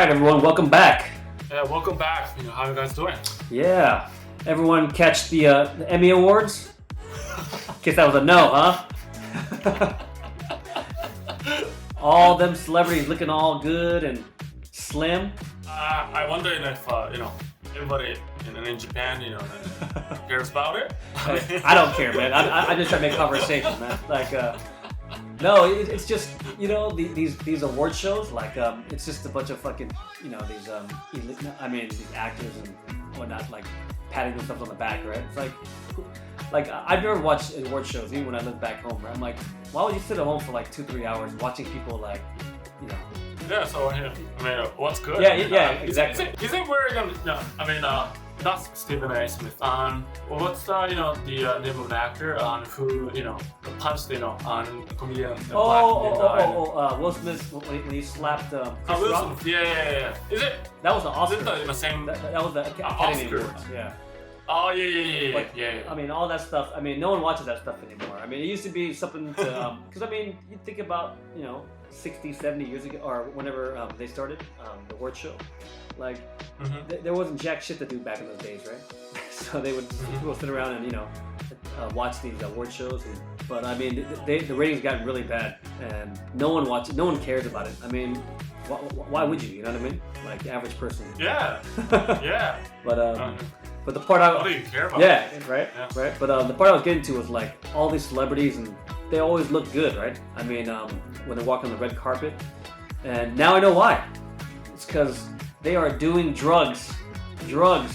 right, everyone, welcome back. Yeah, welcome back. How are you guys doing? Yeah, everyone catch the Emmy Awards? Guess that was a no, huh? All them celebrities looking all good and slim. I wonder if everybody in Japan, cares about it. I don't care, man. I just try to make conversation, man. No, it's just these award shows. It's just a bunch of fucking these actors and whatnot, like patting themselves on the back, right? It's like I've never watched award shows even when I live back home, right? I'm like, why would you sit at home for like 2-3 hours watching people Yeah, so what's good? Yeah, exactly. Is it where that's Stephen A. Smith. What's the name of the actor who punched on comedian? Will Smith when he slapped Chris Rock? Will Smith. Yeah. Is it? That was the Oscar. Is it the same? That was the Academy Awards. Yeah. Oh yeah. I mean, all that stuff. I mean, no one watches that stuff anymore. I mean, it used to be something to because you think about 60, 70 years ago or whenever they started the award show. There wasn't jack shit to do back in those days, right? So people would sit around and watch these award shows. But I mean, the ratings got really bad, and no one cares about it. I mean, why would you? You know what I mean? Like the average person. Yeah. Yeah. But the part what do you care about? Yeah, right. But the part I was getting to was like all these celebrities, and they always look good, right? I mean, when they walk on the red carpet, and now I know why. It's because they are doing drugs. You're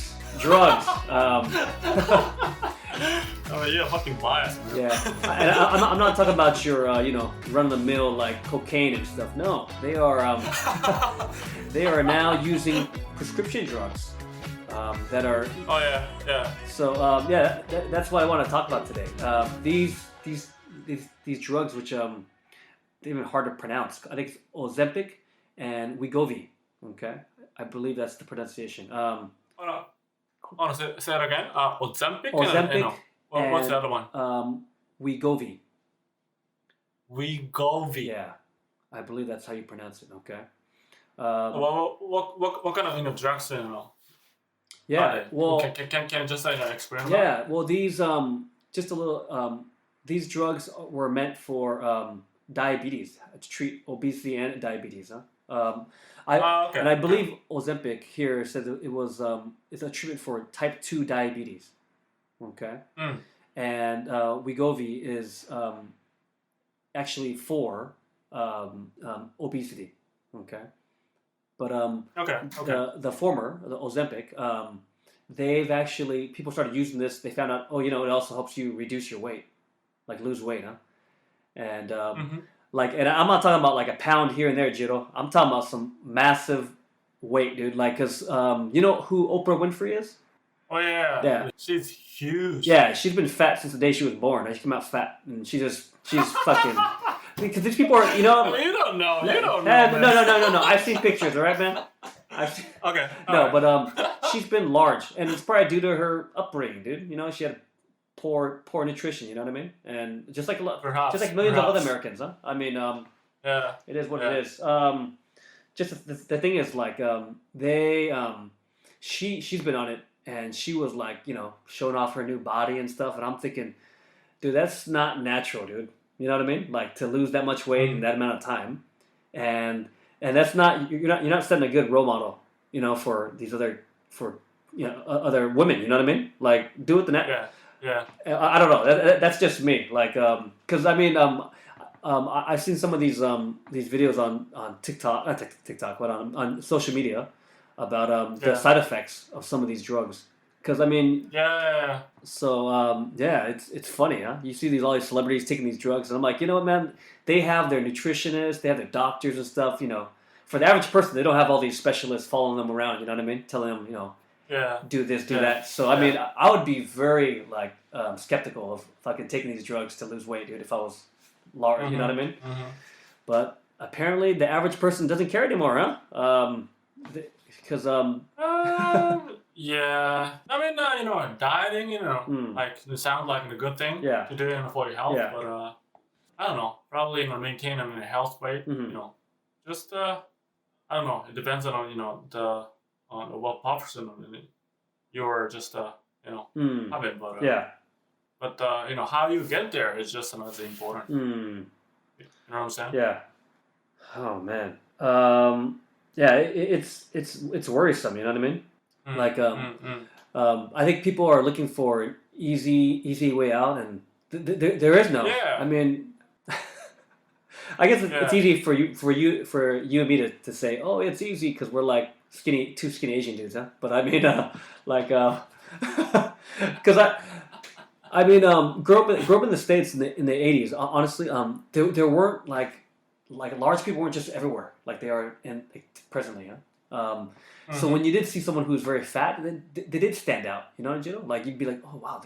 fucking biased, man. Yeah, and I'm not talking about your run-of-the-mill like cocaine and stuff. No, they are they are now using prescription drugs. That are. Oh yeah. So that's what I want to talk about today. These drugs, which they're even hard to pronounce. I think it's Ozempic and Wegovy. Okay, I believe that's the pronunciation. Say that again. Ozempic. Ozempic. What's the other one? Wegovy. Wegovy. Yeah, I believe that's how you pronounce it. Okay. What kind of drugs Yeah, well, can you just explain? Yeah, well, these just a little these drugs were meant for diabetes, to treat obesity and diabetes. Okay. And I believe Ozempic here says it was it's a treatment for type 2 diabetes. Okay, and Wegovy is actually for obesity. Okay. But the former, the Ozempic, they've actually people started using this. They found out, it also helps you reduce your weight, like lose weight, huh? And and I'm not talking about like a pound here and there, JIRO. I'm talking about some massive weight, dude. Like, cause you know who Oprah Winfrey is? Oh yeah. Yeah. She's huge. Yeah, she's been fat since the day she was born. She came out fat, and she's fucking. Because these people are, you don't know. No. I've seen pictures, all right, man? Okay. No, right. But she's been large, and it's probably due to her upbringing, dude. She had poor nutrition. You know what I mean? And just like millions of other Americans, huh? I mean, yeah, it is what it is. Just the thing is, like, she's been on it, and she was like, showing off her new body and stuff, and I'm thinking, dude, that's not natural, dude. You know what I mean? Like to lose that much weight in that amount of time, and that's not you're not setting a good role model, for these other other women. You know what I mean? Like do it the next. Yeah. I don't know. That's just me. Like, because I mean, I've seen some of these videos on TikTok, not TikTok, but on social media about the side effects of some of these drugs. Because I mean, yeah. So it's funny, huh? You see all these celebrities taking these drugs, and I'm like, you know what, man? They have their nutritionists, they have their doctors and stuff. For the average person, they don't have all these specialists following them around. You know what I mean? Telling them, do this, do that. So I mean, I would be very like skeptical of fucking taking these drugs to lose weight, dude. If I was large, you know what I mean? Mm-hmm. But apparently, the average person doesn't care anymore, huh? Because yeah, I mean, dieting, like it sounds like a good thing to do for your health, but I don't know, probably maintain a health weight, just I don't know. It depends on the on what person you're just having, but how you get there is just another important. You know what I'm saying? Yeah. Oh man. It's worrisome. You know what I mean? Like I think people are looking for easy way out, and there is no. Yeah. I mean. I guess it's easy for you and me to say, oh, it's easy because we're like two skinny Asian dudes, huh? But I mean, because I mean, grew up in the States in the 80s. Honestly, there weren't like large people weren't just everywhere like they are presently, huh? So when you did see someone who was very fat, then they did stand out. You know, like you'd be like, oh wow,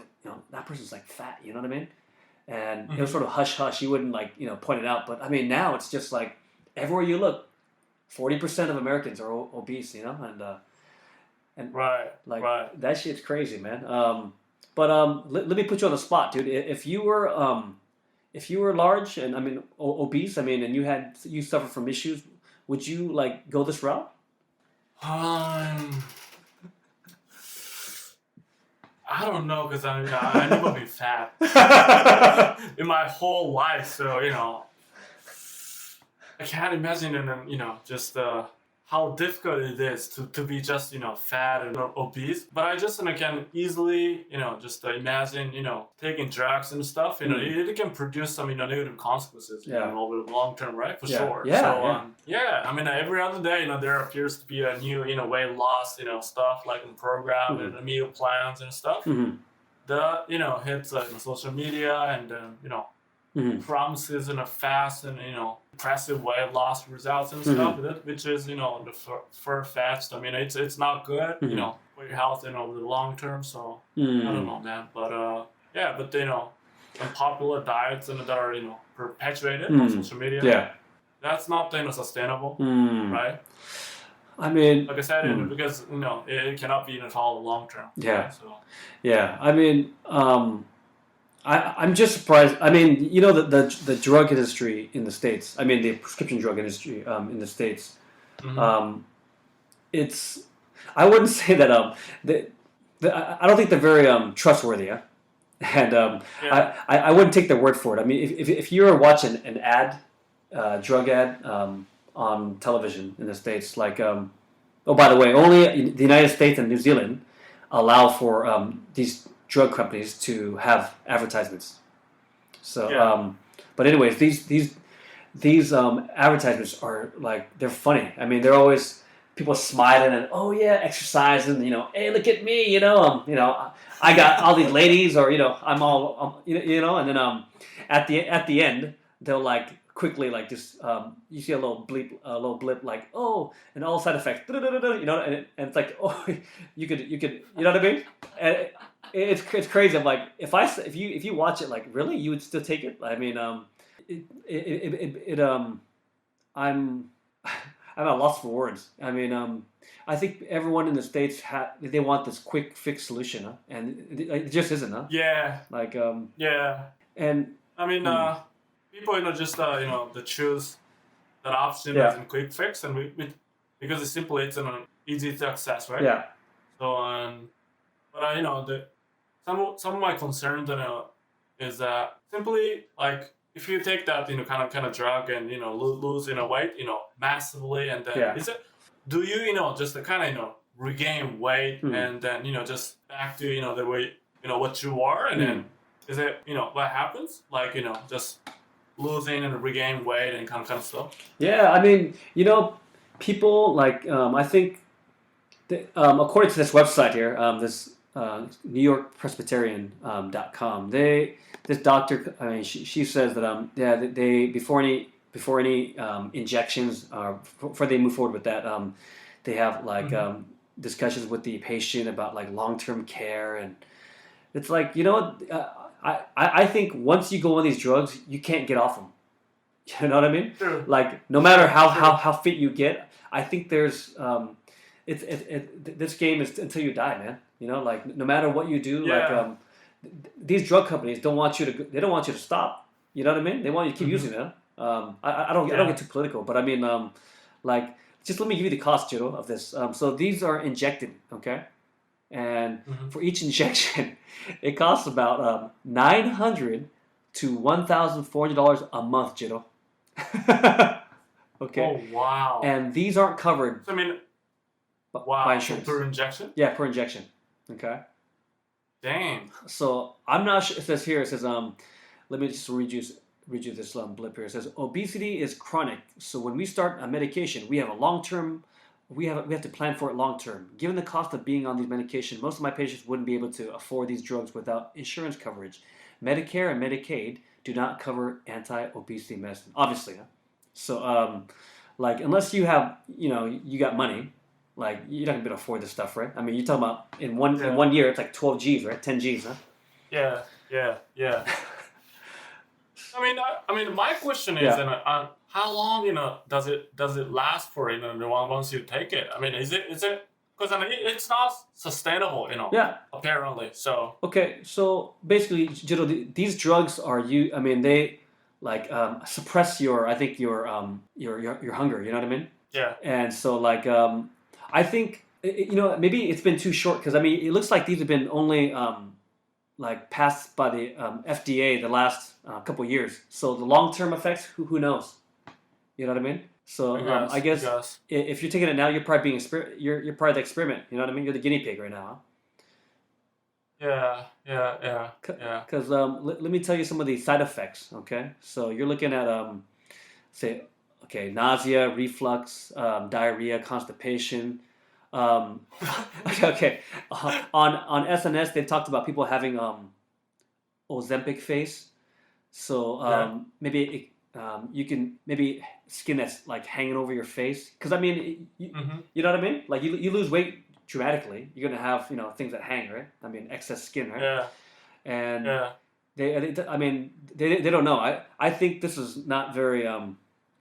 that person's like fat. You know what I mean? And it was sort of hush. You wouldn't point it out. But I mean, now it's just like everywhere you look, 40% of Americans are obese. You know, and that shit's crazy, man. But let me put you on the spot, dude. If you were large and I mean obese, I mean, and you suffer from issues, would you like go this route? I don't know, because I never been fat in my whole life, so I can't imagine, just how difficult it is to be just fat and obese. But I just can easily just imagine taking drugs and stuff. It can produce some negative consequences over the long term, right? For sure. I mean, every other day there appears to be a new weight loss stuff like in program and meal plans and stuff. The hits social media and promises fast and impressive weight loss results and stuff, which is the far-fetched. I mean, it's not good for your health over the long term. So I don't know, man. But unpopular diets that are perpetuated on social media. That's not sustainable, right? I mean, like I said, because it cannot be all long term. Yeah. Right? So. Yeah. I mean, I'm just surprised. I mean, the drug industry in the States. I mean, the prescription drug industry in the States. It's. I wouldn't say that. I don't think they're very trustworthy. Yeah? And I wouldn't take their word for it. I mean, if you were watching an ad, drug ad on television in the States, like oh, by the way, only the United States and New Zealand allow for these drug companies to have advertisements. So, but anyways, these advertisements are like, they're funny. I mean, they're always people smiling and exercising. Hey, look at me. I got all these ladies, or I'm all and then at the end they'll like quickly like just you see a little blip like and all side effects and it's like you could what I mean. And it's crazy. I'm like if you watch it, like really you would still take it. I mean I'm at a loss for words. I mean I think everyone in the States they want this quick fix solution, huh? And it just isn't, huh? Yeah. Like and I mean people just they choose that option as a quick fix, and we because it's an easy to access, right? Yeah. So but some of my concerns is that simply like if you take that kind of drug and lose weight massively, and then do you just kind of regain weight and then just back to the way what you are, and then is it what happens, like just losing and regain weight and kind of stuff? Yeah, I mean people like I think according to this website here, this New York Presbyterian.com, this doctor, I mean she says that they before any injections before they move forward with that, they have like discussions with the patient about like long-term care, and it's like I think once you go on these drugs you can't get off them. You know what I mean? True. Like no matter how fit you get, I think there's this game is until you die, man. Like no matter what you do, like these drug companies don't want you to stop. You know what I mean? They want you to keep using it. I don't get too political, but I mean like just let me give you the cost, Jiro, of this. So these are injected, okay? And for each injection, it costs about $900 to $1,400 a month, Jiro. Okay. Oh, wow. And these aren't covered. So, I mean, by insurance. Per injection? Yeah, per injection. Okay. Dang. So I'm not sure. It says here. It says let me just read you this blip here. It says obesity is chronic. So when we start a medication, we have a long term. We have to plan for it long term. Given the cost of being on these medications, most of my patients wouldn't be able to afford these drugs without insurance coverage. Medicare and Medicaid do not cover anti-obesity medicine. Obviously, huh? So like unless you have you got money. Like, you're not going to be able to afford this stuff, right? I mean, you're talking about in one year, it's like 12 G's, right? 10 G's, huh? Yeah. I mean, my question is, how long, does it last for, once you take it? I mean, is it, because I mean, it's not sustainable, Yeah. apparently, so. Okay, so basically, Jiro, these drugs are, they like suppress your hunger, you know what I mean? Yeah. And so like, I think, maybe it's been too short because, I mean, it looks like these have been only like passed by the FDA the last couple years. So the long-term effects, who knows? You know what I mean? So I guess if you're taking it now, you're probably being you're part of the experiment. You know what I mean? You're the guinea pig right now. Huh? Yeah. Because let me tell you some of the side effects. Okay, so you're looking at nausea, reflux, diarrhea, constipation. Okay. On SNS, they talked about people having Ozempic face. So maybe you can skin that's like hanging over your face. Because I mean, you know what I mean? Like you lose weight dramatically. You're gonna have things that hang, right? I mean, excess skin, right? Yeah. And they don't know. I think this is not very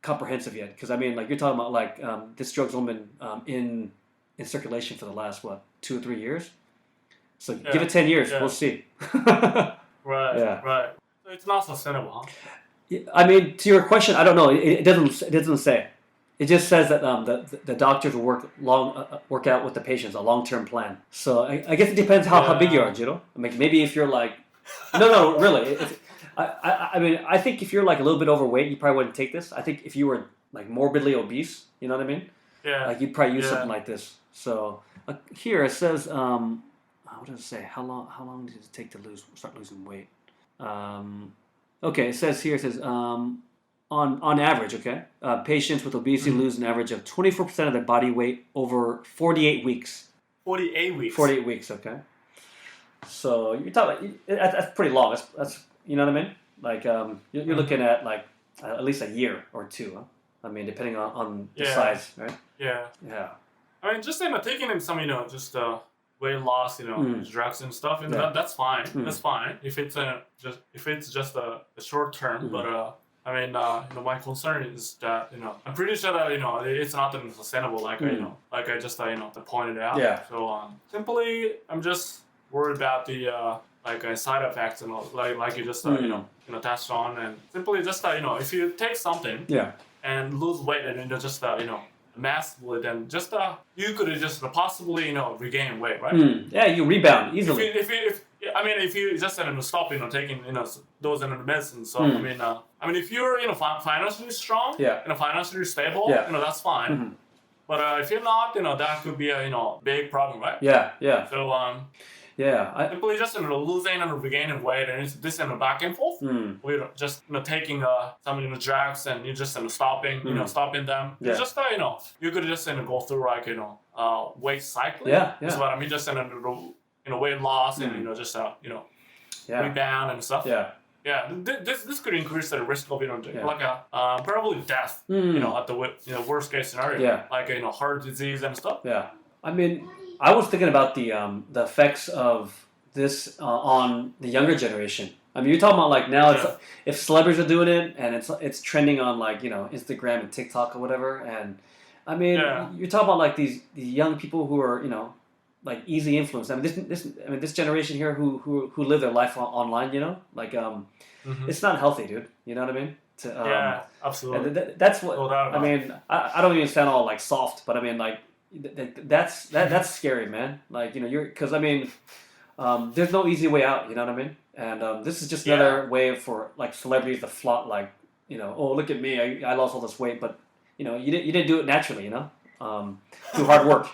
comprehensive yet, because I mean, like you're talking about like this drug's only been in circulation for the last 2 or 3 years, so give it 10 years, we'll see. Right. So it's not sustainable, huh? I mean, to your question, I don't know. It doesn't say. It just says that the doctors will work out with the patients a long-term plan. So I guess it depends how big you are, Jiro. I mean, maybe if you're like, no, really. I mean, I think if you're like a little bit overweight, you probably wouldn't take this. I think if you were like morbidly obese, you know what I mean? Yeah. Like you'd probably use something like this. So here it says, what does it say? How long does it take to start losing weight? Okay, it says here, on average, okay, patients with obesity lose an average of 24% of their body weight over 48 weeks. 48 weeks. 48 weeks, okay. So you're talking, that's pretty long. That's you know what I mean? Like you're looking at like at least a year or two. Huh? I mean, depending on the size, right? Yeah. I mean, just taking in some just weight loss, drugs and stuff, and that's fine. That's fine if it's just a short term. But I mean, my concern is that I'm pretty sure that it's not sustainable. Like like I just pointed out. Yeah. So simply, I'm just worried about the side effects and like you just touched on, and simply just if you take something and lose weight and just massively, then just you could just possibly regain weight, right? Yeah, you rebound easily. If you just stop taking those medicines, so I mean if you're financially strong, and financially stable, that's fine. But if you're not, that could be a big problem, right? Yeah. So simply just losing and regaining weight, and it's this back and forth. We're just taking some drugs, and you just stopping them. Yeah. It's just you could just go through like weight cycling. That's what I mean. Just weight loss and just rebound and stuff. Yeah, this could increase the risk of like probably death. At the worst case scenario. Like heart disease and stuff. Yeah, I mean, I was thinking about the effects of this on the younger generation. I mean, you're talking about like now it's if celebrities are doing it and it's trending on like Instagram and TikTok or whatever, and I mean you're talking about like these young people who are like easy influence. I mean, this generation here who live their life online, you know, like it's not healthy, dude. You know what I mean? Yeah, absolutely. That's what I mean. I don't even sound all like soft, but I mean like that's scary, man. Like, you know, because I mean, there's no easy way out. You know what I mean? And this is just another way for like celebrities to flaunt, like, you know, oh, look at me, I lost all this weight, but you know, you didn't do it naturally, you know, through hard work.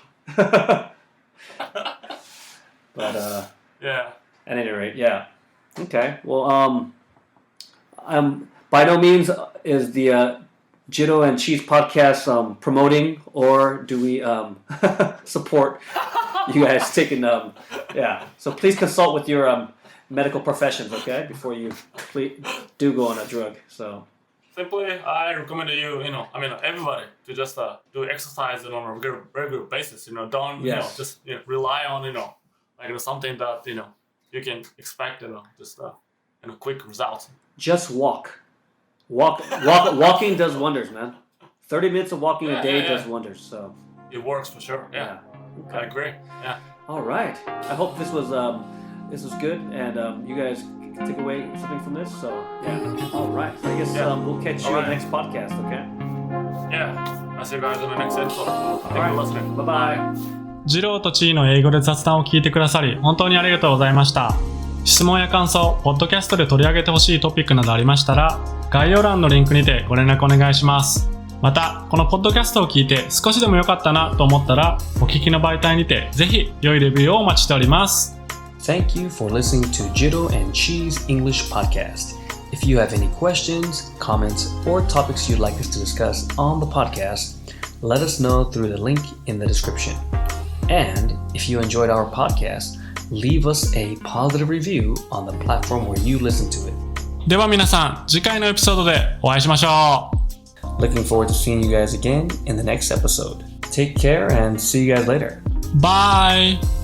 But at any rate, yeah. Okay. Well, by no means is the JIRO and Cheese podcast promoting, or do we support you guys taking so please consult with your medical professions, okay, before you do go on a drug. So simply, I recommend you, you know, I mean, everybody to just do exercise on a regular basis. You know, don't you know, just rely on, you know, like, you know, something that, you know, you can expect, you know, just you know, quick results. Just walking does wonders, man. 30 minutes of walking a day does wonders. So it works for sure. Yeah. Okay. I agree. Yeah. All right. I hope this was good, and you guys take away something from this. So yeah. All right. I guess we'll catch you on the next podcast. Okay. Yeah. I'll see you guys on the next episode. Thank you for listening. Bye bye. ジローとチーの英語で雑談を聞いてくださり本当にありがとうございました。質問や感想、ポッドキャストで取り上げてほしいトピックなどありましたら、概要欄のリンクにてご連絡お願いします。また、このポッドキャストを聞いて少しでも良かったなと思ったら、お聞きの媒体にてぜひ良いレビューをお待ちしております。Thank you for listening to JIRO and Cheese English Podcast. If you have any questions, comments, or topics you'd like us to discuss on the podcast, let us know through the link in the description. And if you enjoyed our podcast, leave us a positive review on the platform where you listen to it. では皆さん、次回のエピソードでお会いしましょう。Looking forward to seeing you guys again in the next episode. Take care and see you guys later. Bye!